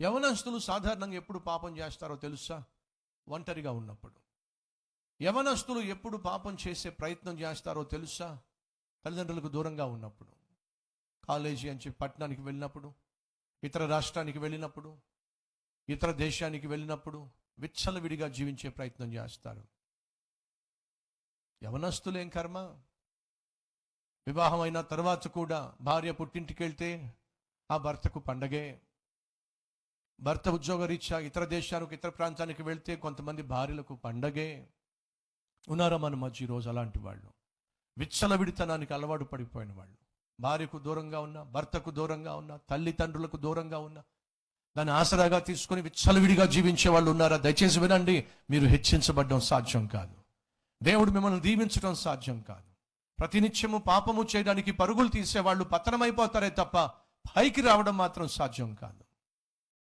యవనస్తులు సాధారణంగా ఎప్పుడు పాపం చేస్తారో తెలుసా? ఒంటరిగా ఉన్నప్పుడు. యవనస్తులు ఎప్పుడు పాపం చేసే ప్రయత్నం చేస్తారో తెలుసా? తల్లిదండ్రులకు దూరంగా ఉన్నప్పుడు. కాలేజీ అని చెప్పి పట్టణానికి వెళ్ళినప్పుడు, ఇతర రాష్ట్రానికి వెళ్ళినప్పుడు, ఇతర దేశానికి వెళ్ళినప్పుడు విచ్చలవిడిగా జీవించే ప్రయత్నం చేస్తారు. యవనస్తులేం కర్మ? వివాహం అయిన తర్వాత కూడా భార్య పుట్టింటికి వెళ్తే ఆ భర్తకు పండగే. భర్త ఉద్యోగరీత్యా ఇతర దేశానికి, ఇతర ప్రాంతానికి వెళ్తే కొంతమంది భార్యలకు పండగే. ఉన్నారా మన మధ్య ఈరోజు అలాంటి వాళ్ళు? విచ్చలవిడితనానికి అలవాటు పడిపోయిన వాళ్ళు. భార్యకు దూరంగా ఉన్నా, భర్తకు దూరంగా ఉన్నా, తల్లిదండ్రులకు దూరంగా ఉన్నా, దాన్ని ఆసరాగా తీసుకొని విచ్చలవిడిగా జీవించే వాళ్ళు ఉన్నారా? దయచేసి వినండి, మీరు హెచ్చించబడడం సాధ్యం కాదు. దేవుడు మిమ్మల్ని దీవించడం సాధ్యం కాదు. ప్రతినిత్యము పాపము చేయడానికి పరుగులు తీసేవాళ్ళు పతనమైపోతారే తప్ప పైకి రావడం మాత్రం సాధ్యం కాదు.